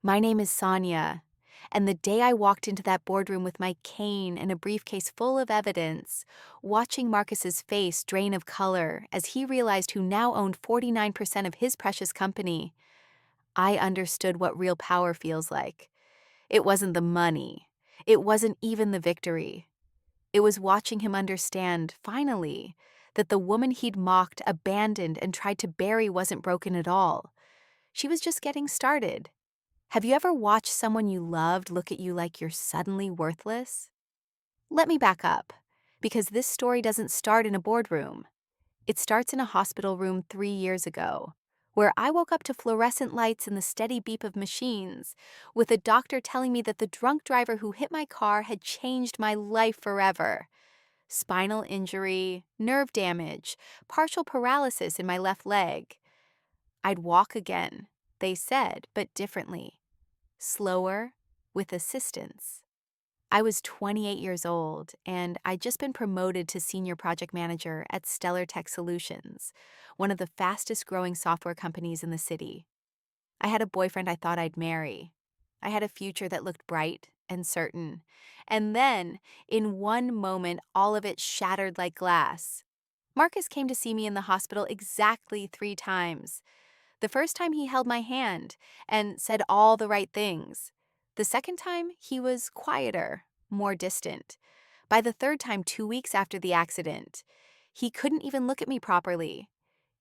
My name is Sania, and the day I walked into that boardroom with my cane and a briefcase full of evidence, watching Marcus's face drain of color as he realized who now owned 49% of his precious company, I understood what real power feels like. It wasn't the money. It wasn't even the victory. It was watching him understand, finally, that the woman he'd mocked, abandoned, and tried to bury wasn't broken at all. She was just getting started. Have you ever watched someone you loved look at you like you're suddenly worthless? Let me back up, because this story doesn't start in a boardroom. It starts in a hospital room 3 years ago, where I woke up to fluorescent lights and the steady beep of machines, with a doctor telling me that the drunk driver who hit my car had changed my life forever. Spinal injury, nerve damage, partial paralysis in my left leg. I'd walk again, they said, but differently. Slower, with assistance. I was 28 years old, and I'd just been promoted to senior project manager at Stellar Tech Solutions, one of the fastest growing software companies in the city. I had a boyfriend I thought I'd marry. I had a future that looked bright and certain. And then, in one moment, all of it shattered like glass. Marcus came to see me in the hospital exactly 3 times. The first time he held my hand and said all the right things. The second time, he was quieter, more distant. By the third time, 2 weeks after the accident, he couldn't even look at me properly.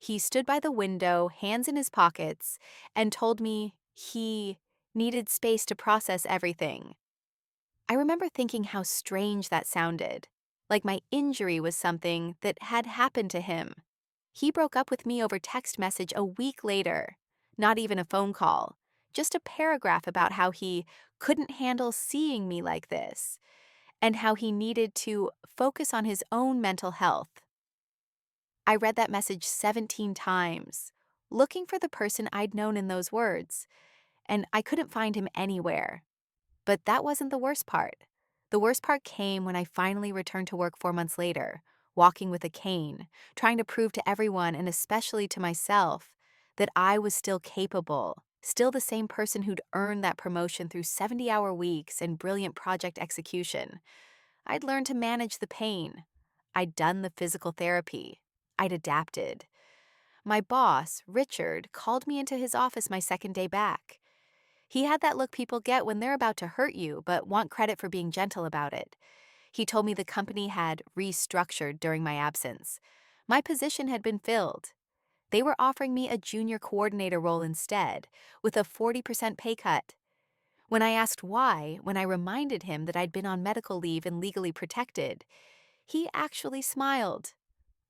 He stood by the window, hands in his pockets, and told me he needed space to process everything. I remember thinking how strange that sounded, like my injury was something that had happened to him. He broke up with me over text message a week later, not even a phone call, just a paragraph about how he couldn't handle seeing me like this and how he needed to focus on his own mental health. I read that message 17 times, looking for the person I'd known in those words, and I couldn't find him anywhere. But that wasn't the worst part. The worst part came when I finally returned to work 4 months later, walking with a cane, trying to prove to everyone, and especially to myself, that I was still capable, still the same person who'd earned that promotion through 70-hour weeks and brilliant project execution. I'd learned to manage the pain. I'd done the physical therapy. I'd adapted. My boss, Richard, called me into his office my second day back. He had that look people get when they're about to hurt you but want credit for being gentle about it. He told me the company had restructured during my absence. My position had been filled. They were offering me a junior coordinator role instead, with a 40% pay cut. When I asked why, when I reminded him that I'd been on medical leave and legally protected, he actually smiled.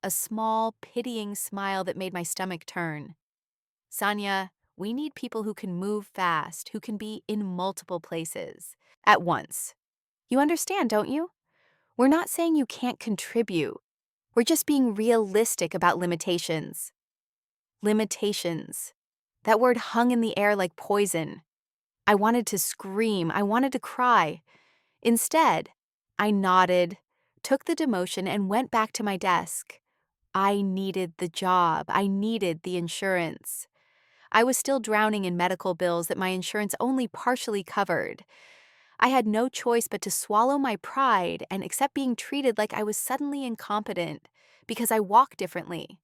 A small, pitying smile that made my stomach turn. Sanya, we need people who can move fast, who can be in multiple places at once. You understand, don't you? We're not saying you can't contribute. We're just being realistic about limitations. Limitations. That word hung in the air like poison. I wanted to scream. I wanted to cry. Instead, I nodded, took the demotion, and went back to my desk. I needed the job. I needed the insurance. I was still drowning in medical bills that my insurance only partially covered. I had no choice but to swallow my pride and accept being treated like I was suddenly incompetent because I walk differently.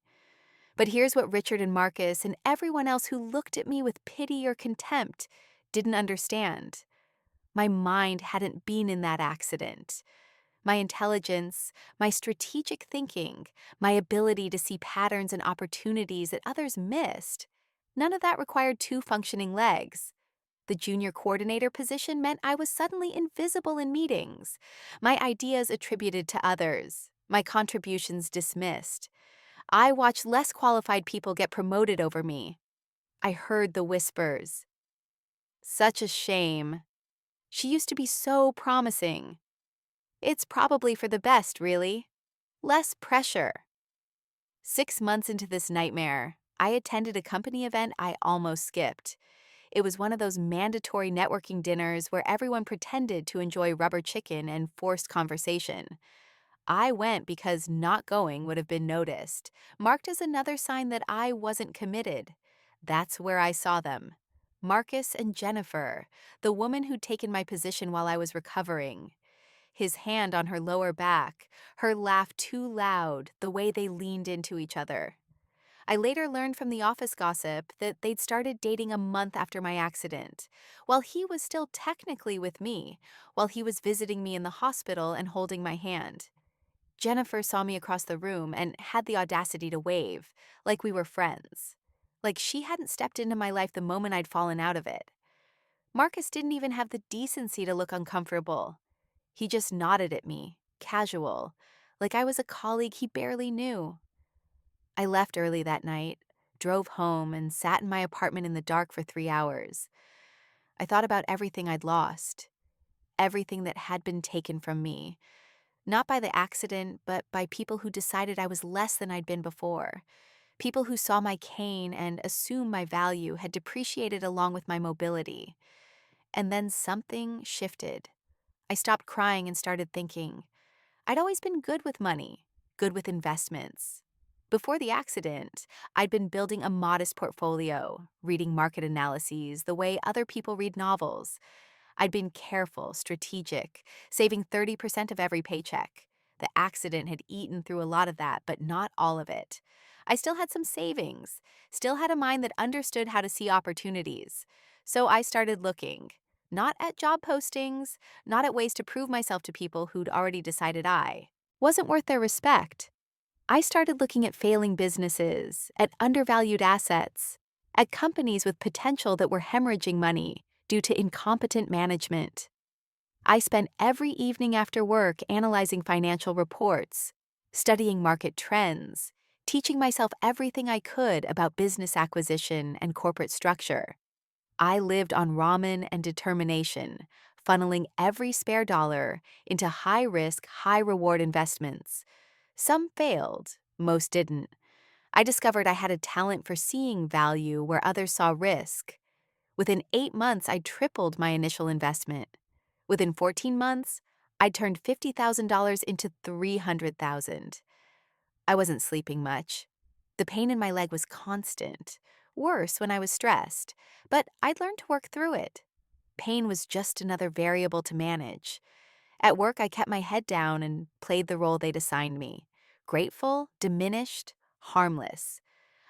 But here's what Richard and Marcus and everyone else who looked at me with pity or contempt didn't understand. My mind hadn't been in that accident. My intelligence, my strategic thinking, my ability to see patterns and opportunities that others missed, none of that required 2 functioning legs. The junior coordinator position meant I was suddenly invisible in meetings, my ideas attributed to others, my contributions dismissed. I watched less qualified people get promoted over me. I heard the whispers. Such a shame. She used to be so promising. It's probably for the best, really. Less pressure. 6 months into this nightmare, I attended a company event I almost skipped. It was one of those mandatory networking dinners where everyone pretended to enjoy rubber chicken and forced conversation. I went because not going would have been noticed, marked as another sign that I wasn't committed. That's where I saw them. Marcus and Jennifer, the woman who'd taken my position while I was recovering. His hand on her lower back, her laugh too loud, the way they leaned into each other. I later learned from the office gossip that they'd started dating a month after my accident, while he was still technically with me, while he was visiting me in the hospital and holding my hand. Jennifer saw me across the room and had the audacity to wave, like we were friends. Like she hadn't stepped into my life the moment I'd fallen out of it. Marcus didn't even have the decency to look uncomfortable. He just nodded at me, casual, like I was a colleague he barely knew. I left early that night, drove home, and sat in my apartment in the dark for 3 hours. I thought about everything I'd lost, everything that had been taken from me, not by the accident, but by people who decided I was less than I'd been before. People who saw my cane and assumed my value had depreciated along with my mobility. And then something shifted. I stopped crying and started thinking. I'd always been good with money, good with investments. Before the accident, I'd been building a modest portfolio, reading market analyses the way other people read novels. I'd been careful, strategic, saving 30% of every paycheck. The accident had eaten through a lot of that, but not all of it. I still had some savings, still had a mind that understood how to see opportunities. So I started looking, not at job postings, not at ways to prove myself to people who'd already decided I wasn't worth their respect. I started looking at failing businesses, at undervalued assets, at companies with potential that were hemorrhaging money due to incompetent management. I spent every evening after work analyzing financial reports, studying market trends, teaching myself everything I could about business acquisition and corporate structure. I lived on ramen and determination, funneling every spare dollar into high-risk, high-reward investments. Some failed, most didn't. I discovered I had a talent for seeing value where others saw risk. Within 8 months, I tripled my initial investment. Within 14 months, I turned $50,000 into $300,000. I wasn't sleeping much. The pain in my leg was constant, worse when I was stressed, but I'd learned to work through it. Pain was just another variable to manage. At work, I kept my head down and played the role they'd assigned me. Grateful, diminished, harmless.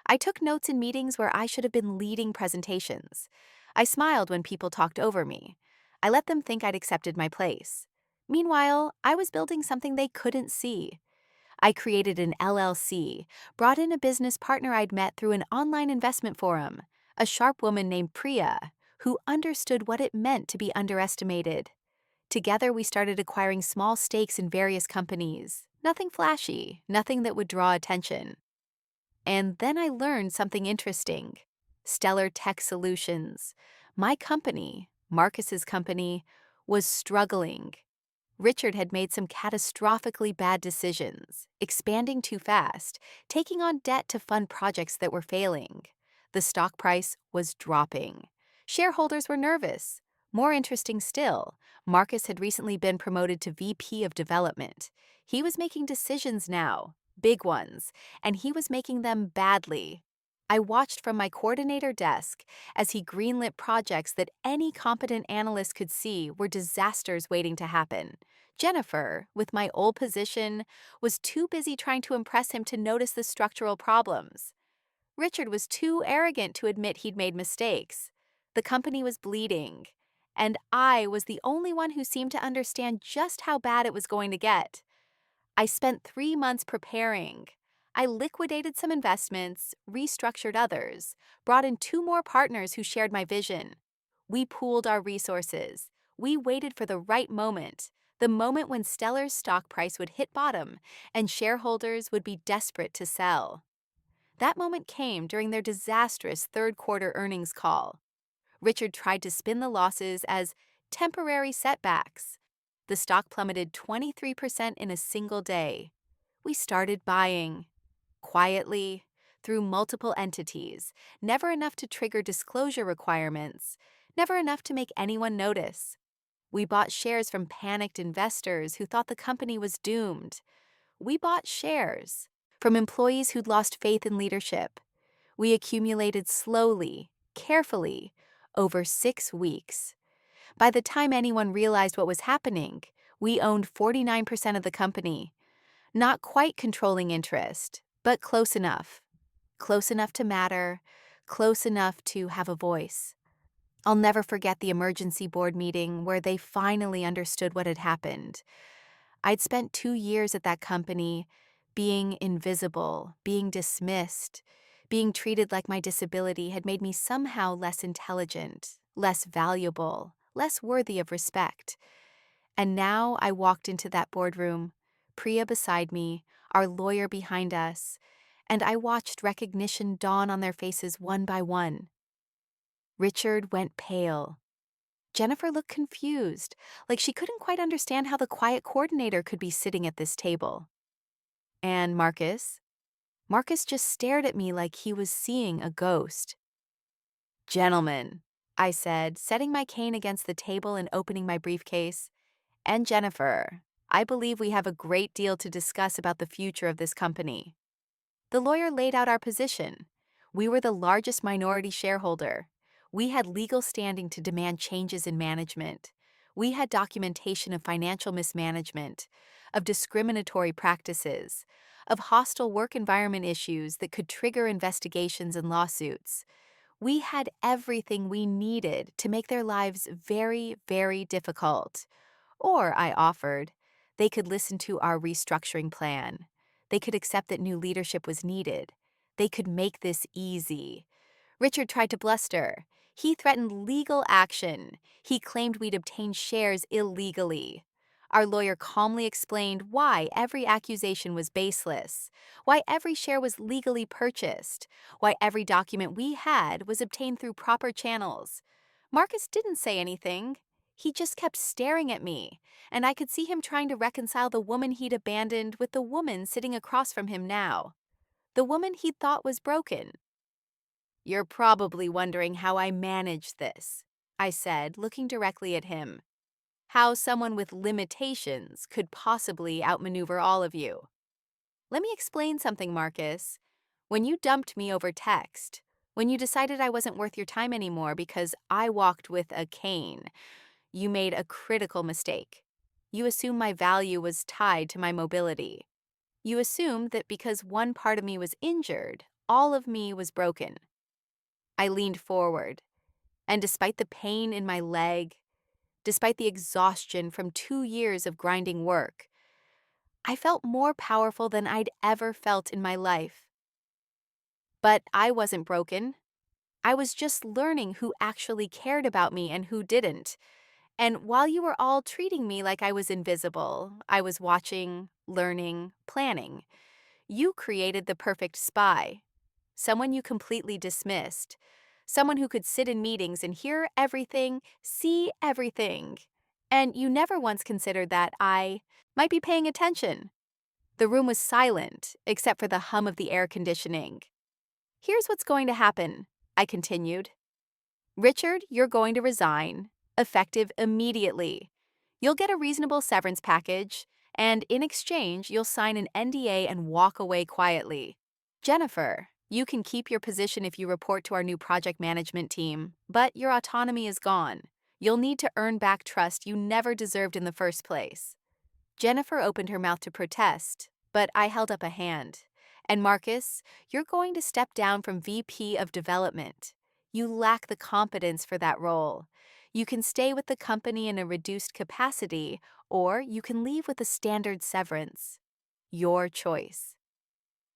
I took notes in meetings where I should have been leading presentations. I smiled when people talked over me. I let them think I'd accepted my place. Meanwhile, I was building something they couldn't see. I created an LLC, brought in a business partner I'd met through an online investment forum, a sharp woman named Priya, who understood what it meant to be underestimated. Together, we started acquiring small stakes in various companies. Nothing flashy, nothing that would draw attention. And then I learned something interesting. Stellar Tech Solutions. My company, Marcus's company, was struggling. Richard had made some catastrophically bad decisions, expanding too fast, taking on debt to fund projects that were failing. The stock price was dropping. Shareholders were nervous. More interesting still, Marcus had recently been promoted to VP of Development. He was making decisions now, big ones, and he was making them badly. I watched from my coordinator desk as he greenlit projects that any competent analyst could see were disasters waiting to happen. Jennifer, with my old position, was too busy trying to impress him to notice the structural problems. Richard was too arrogant to admit he'd made mistakes. The company was bleeding, and I was the only one who seemed to understand just how bad it was going to get. I spent 3 months preparing. I liquidated some investments, restructured others, brought in 2 more partners who shared my vision. We pooled our resources. We waited for the right moment, the moment when Stellar's stock price would hit bottom and shareholders would be desperate to sell. That moment came during their disastrous third-quarter earnings call. Richard tried to spin the losses as temporary setbacks. The stock plummeted 23% in a single day. We started buying. Quietly, through multiple entities, never enough to trigger disclosure requirements, never enough to make anyone notice. We bought shares from panicked investors who thought the company was doomed. We bought shares from employees who'd lost faith in leadership. We accumulated slowly, carefully, over 6 weeks. By the time anyone realized what was happening, we owned 49% of the company. Not quite controlling interest, but close enough. Close enough to matter, close enough to have a voice. I'll never forget the emergency board meeting where they finally understood what had happened. I'd spent 2 years at that company being invisible, being dismissed, being treated like my disability had made me somehow less intelligent, less valuable, less worthy of respect. And now I walked into that boardroom, Priya beside me, our lawyer behind us, and I watched recognition dawn on their faces one by one. Richard went pale. Jennifer looked confused, like she couldn't quite understand how the quiet coordinator could be sitting at this table. And Marcus? Marcus just stared at me like he was seeing a ghost. "Gentlemen," I said, setting my cane against the table and opening my briefcase, "and Jennifer, I believe we have a great deal to discuss about the future of this company." The lawyer laid out our position. We were the largest minority shareholder. We had legal standing to demand changes in management. We had documentation of financial mismanagement, of discriminatory practices, of hostile work environment issues that could trigger investigations and lawsuits. We had everything we needed to make their lives very, very difficult. Or, I offered, they could listen to our restructuring plan. They could accept that new leadership was needed. They could make this easy. Richard tried to bluster. He threatened legal action. He claimed we'd obtained shares illegally. Our lawyer calmly explained why every accusation was baseless, why every share was legally purchased, why every document we had was obtained through proper channels. Marcus didn't say anything. He just kept staring at me, and I could see him trying to reconcile the woman he'd abandoned with the woman sitting across from him now. The woman he'd thought was broken. "You're probably wondering how I managed this," I said, looking directly at him. "How someone with limitations could possibly outmaneuver all of you. Let me explain something, Marcus. When you dumped me over text, when you decided I wasn't worth your time anymore because I walked with a cane, you made a critical mistake. You assumed my value was tied to my mobility. You assumed that because one part of me was injured, all of me was broken." I leaned forward, and despite the pain in my leg, despite the exhaustion from 2 years of grinding work, I felt more powerful than I'd ever felt in my life. But I wasn't broken. I was just learning who actually cared about me and who didn't. And while you were all treating me like I was invisible, I was watching, learning, planning. You created the perfect spy, someone you completely dismissed, someone who could sit in meetings and hear everything, see everything. And you never once considered that I might be paying attention. The room was silent, except for the hum of the air conditioning. "Here's what's going to happen," I continued. "Richard, you're going to resign, effective immediately. You'll get a reasonable severance package, and in exchange, you'll sign an NDA and walk away quietly. Jennifer, you can keep your position if you report to our new project management team, but your autonomy is gone. You'll need to earn back trust you never deserved in the first place." Jennifer opened her mouth to protest, but I held up a hand. "And Marcus, you're going to step down from VP of Development. You lack the competence for that role. You can stay with the company in a reduced capacity, or you can leave with a standard severance. Your choice."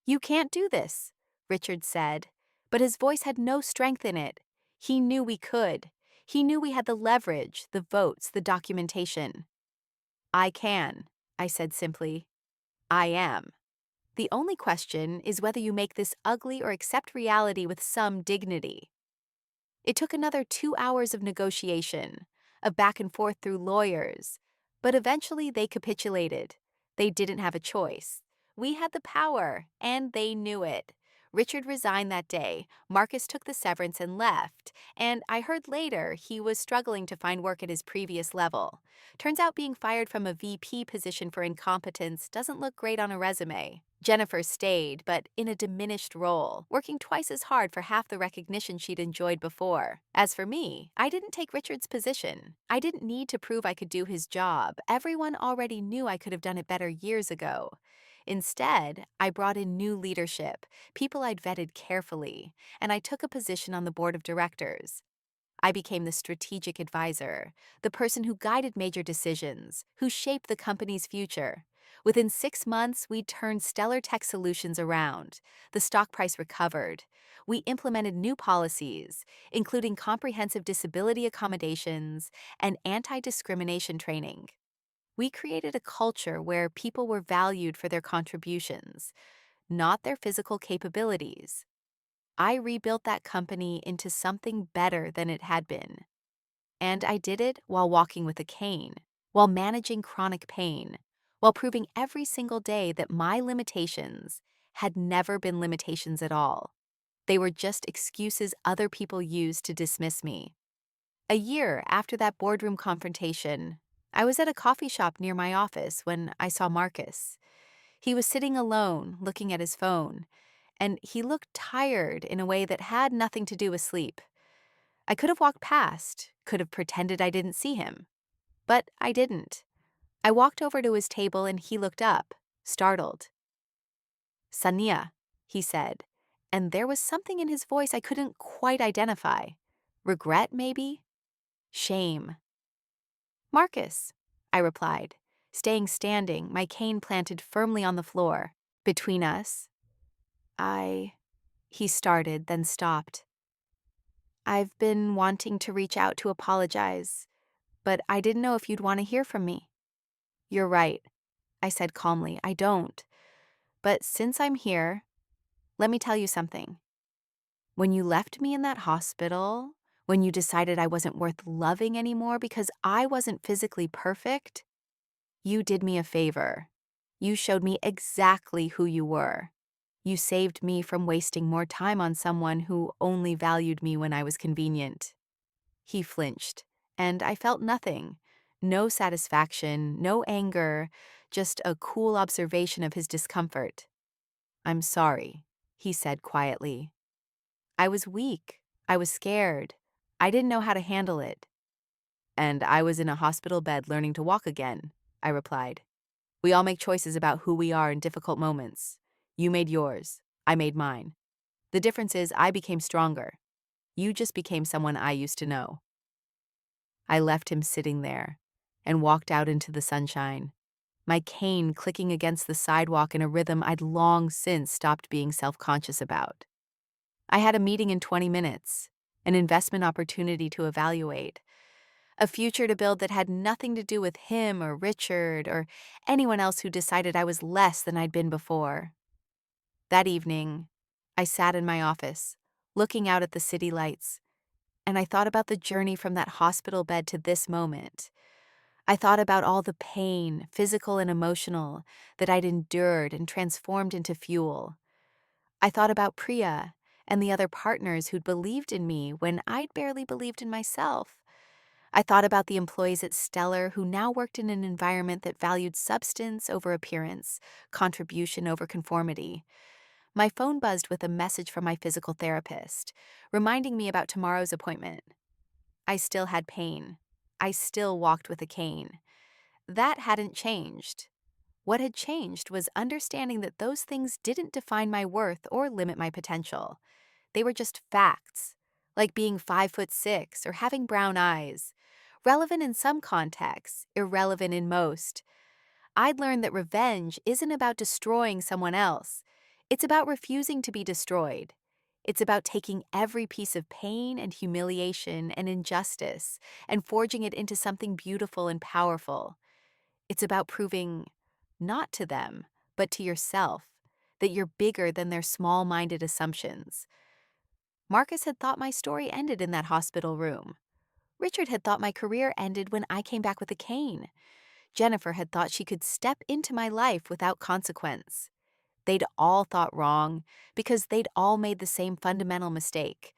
"You can't do this," Richard said, but his voice had no strength in it. He knew we could. He knew we had the leverage, the votes, the documentation. "I can," I said simply. "I am. The only question is whether you make this ugly or accept reality with some dignity." It took another 2 hours of negotiation, of back and forth through lawyers, but eventually they capitulated. They didn't have a choice. We had the power, and they knew it. Richard resigned that day, Marcus took the severance and left, and I heard later he was struggling to find work at his previous level. Turns out being fired from a VP position for incompetence doesn't look great on a resume. Jennifer stayed, but in a diminished role, working twice as hard for half the recognition she'd enjoyed before. As for me, I didn't take Richard's position. I didn't need to prove I could do his job. Everyone already knew I could have done it better years ago. Instead, I brought in new leadership, people I'd vetted carefully, and I took a position on the board of directors. I became the strategic advisor, the person who guided major decisions, who shaped the company's future. Within 6 months, we turned Stellar Tech Solutions around. The stock price recovered. We implemented new policies, including comprehensive disability accommodations and anti-discrimination training. We created a culture where people were valued for their contributions, not their physical capabilities. I rebuilt that company into something better than it had been. And I did it while walking with a cane, while managing chronic pain, while proving every single day that my limitations had never been limitations at all. They were just excuses other people used to dismiss me. A year after that boardroom confrontation, I was at a coffee shop near my office when I saw Marcus. He was sitting alone, looking at his phone, and he looked tired in a way that had nothing to do with sleep. I could have walked past, could have pretended I didn't see him. But I didn't. I walked over to his table and he looked up, startled. "Sania," he said, and there was something in his voice I couldn't quite identify. Regret, maybe? Shame. "Marcus," I replied, staying standing, my cane planted firmly on the floor. "Between us, he started, then stopped. "I've been wanting to reach out to apologize, but I didn't know if you'd want to hear from me." "You're right," I said calmly. "I don't. But since I'm here, let me tell you something. When you left me in that hospital, when you decided I wasn't worth loving anymore because I wasn't physically perfect, you did me a favor. You showed me exactly who you were. You saved me from wasting more time on someone who only valued me when I was convenient." He flinched, and I felt nothing. No satisfaction, no anger, just a cool observation of his discomfort. "I'm sorry," he said quietly. "I was weak. I was scared. I didn't know how to handle it." "And I was in a hospital bed learning to walk again," I replied. "We all make choices about who we are in difficult moments. You made yours. I made mine. The difference is I became stronger. You just became someone I used to know." I left him sitting there and walked out into the sunshine, my cane clicking against the sidewalk in a rhythm I'd long since stopped being self-conscious about. I had a meeting in 20 minutes, an investment opportunity to evaluate, a future to build that had nothing to do with him or Richard or anyone else who decided I was less than I'd been before. That evening, I sat in my office, looking out at the city lights, and I thought about the journey from that hospital bed to this moment. I thought about all the pain, physical and emotional, that I'd endured and transformed into fuel. I thought about Priya and the other partners who'd believed in me when I'd barely believed in myself. I thought about the employees at Stellar who now worked in an environment that valued substance over appearance, contribution over conformity. My phone buzzed with a message from my physical therapist, reminding me about tomorrow's appointment. I still had pain. I still walked with a cane. That hadn't changed. What had changed was understanding that those things didn't define my worth or limit my potential. They were just facts, like being 5'6" or having brown eyes. Relevant in some contexts, irrelevant in most. I'd learned that revenge isn't about destroying someone else. It's about refusing to be destroyed. It's about taking every piece of pain and humiliation and injustice and forging it into something beautiful and powerful. It's about proving, not to them, but to yourself, that you're bigger than their small-minded assumptions. Marcus had thought my story ended in that hospital room. Richard had thought my career ended when I came back with a cane. Jennifer had thought she could step into my life without consequence. They'd all thought wrong because they'd all made the same fundamental mistake.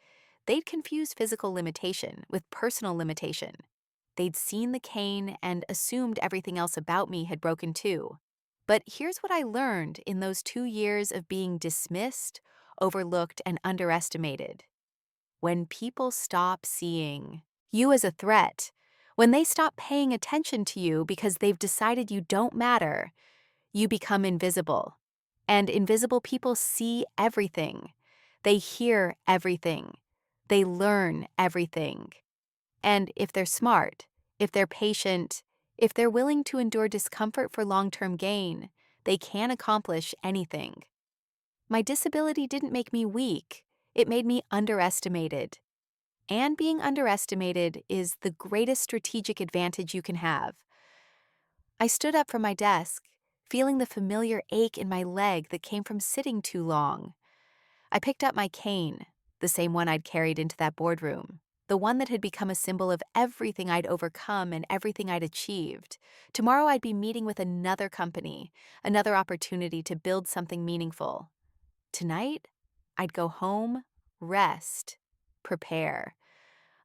They'd confused physical limitation with personal limitation. They'd seen the cane and assumed everything else about me had broken too. But here's what I learned in those 2 years of being dismissed, overlooked, and underestimated. When people stop seeing you as a threat, when they stop paying attention to you because they've decided you don't matter, you become invisible. And invisible people see everything. They hear everything. They learn everything. And if they're smart, if they're patient, if they're willing to endure discomfort for long-term gain, they can accomplish anything. My disability didn't make me weak. It made me underestimated. And being underestimated is the greatest strategic advantage you can have. I stood up from my desk, feeling the familiar ache in my leg that came from sitting too long. I picked up my cane, the same one I'd carried into that boardroom, the one that had become a symbol of everything I'd overcome and everything I'd achieved. Tomorrow I'd be meeting with another company, another opportunity to build something meaningful. Tonight, I'd go home, rest, prepare.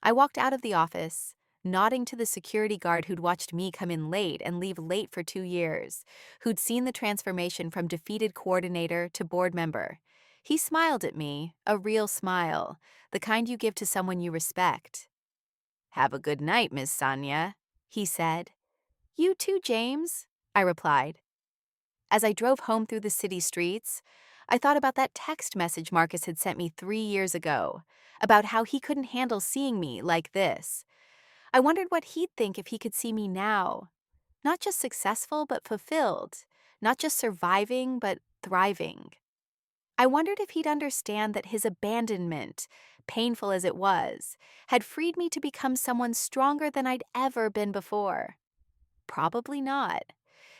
I walked out of the office, nodding to the security guard who'd watched me come in late and leave late for 2 years, who'd seen the transformation from defeated coordinator to board member. He smiled at me, a real smile, the kind you give to someone you respect. "Have a good night, Miss Sania," he said. "You too, James," I replied. As I drove home through the city streets, I thought about that text message Marcus had sent me 3 years ago, about how he couldn't handle seeing me like this. I wondered what he'd think if he could see me now. Not just successful, but fulfilled. Not just surviving, but thriving. I wondered if he'd understand that his abandonment, painful as it was, had freed me to become someone stronger than I'd ever been before. Probably not.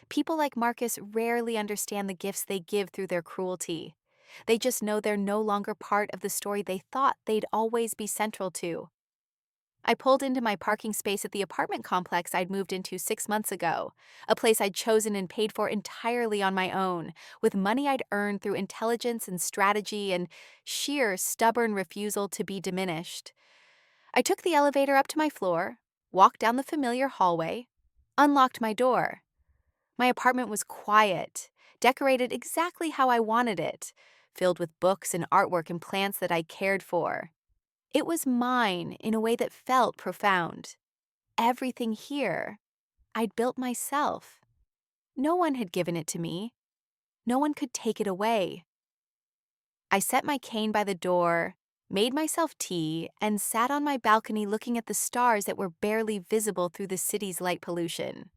People like Marcus rarely understand the gifts they give through their cruelty. They just know they're no longer part of the story they thought they'd always be central to. I pulled into my parking space at the apartment complex I'd moved into 6 months ago, a place I'd chosen and paid for entirely on my own, with money I'd earned through intelligence and strategy and sheer stubborn refusal to be diminished. I took the elevator up to my floor, walked down the familiar hallway, unlocked my door. My apartment was quiet, decorated exactly how I wanted it, filled with books and artwork and plants that I cared for. It was mine in a way that felt profound. Everything here, I'd built myself. No one had given it to me. No one could take it away. I set my cane by the door, made myself tea, and sat on my balcony looking at the stars that were barely visible through the city's light pollution.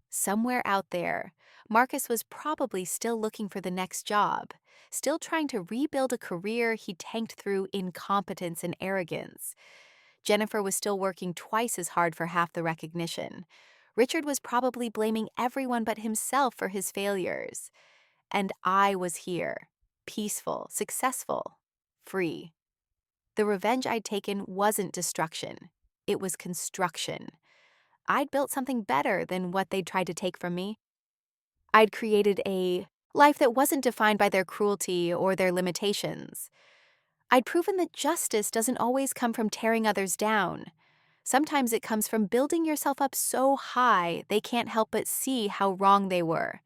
Somewhere out there, Marcus was probably still looking for the next job, still trying to rebuild a career he tanked through incompetence and arrogance. Jennifer was still working twice as hard for half the recognition. Richard was probably blaming everyone but himself for his failures. And I was here, peaceful, successful, free. The revenge I'd taken wasn't destruction. It was construction. I'd built something better than what they'd tried to take from me. I'd created a life that wasn't defined by their cruelty or their limitations. I'd proven that justice doesn't always come from tearing others down. Sometimes it comes from building yourself up so high they can't help but see how wrong they were.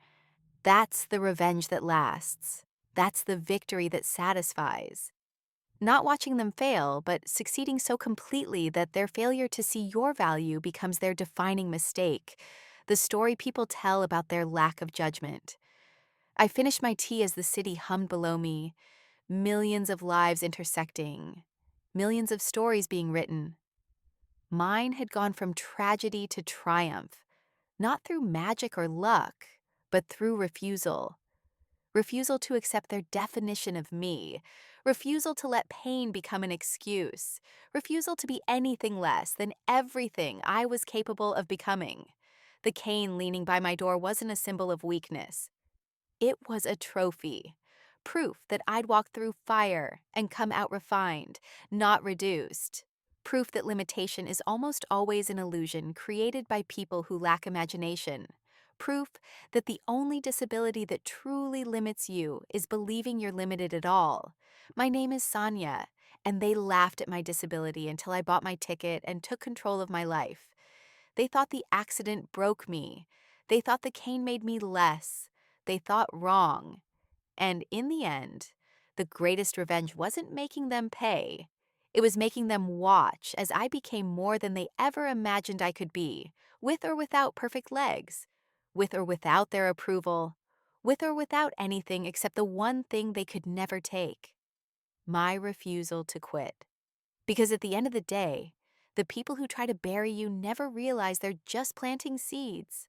That's the revenge that lasts. That's the victory that satisfies. Not watching them fail, but succeeding so completely that their failure to see your value becomes their defining mistake, the story people tell about their lack of judgment. I finished my tea as the city hummed below me, millions of lives intersecting, millions of stories being written. Mine had gone from tragedy to triumph, not through magic or luck, but through refusal. Refusal to accept their definition of me, refusal to let pain become an excuse, refusal to be anything less than everything I was capable of becoming. The cane leaning by my door wasn't a symbol of weakness. It was a trophy, proof that I'd walked through fire and come out refined, not reduced. Proof that limitation is almost always an illusion created by people who lack imagination. Proof that the only disability that truly limits you is believing you're limited at all. My name is Sania, and they laughed at my disability until I bought my ticket and took control of my life. They thought the accident broke me. They thought the cane made me less. They thought wrong. And in the end, the greatest revenge wasn't making them pay. It was making them watch as I became more than they ever imagined I could be, with or without perfect legs, with or without their approval, with or without anything except the one thing they could never take: my refusal to quit. Because at the end of the day, the people who try to bury you never realize they're just planting seeds.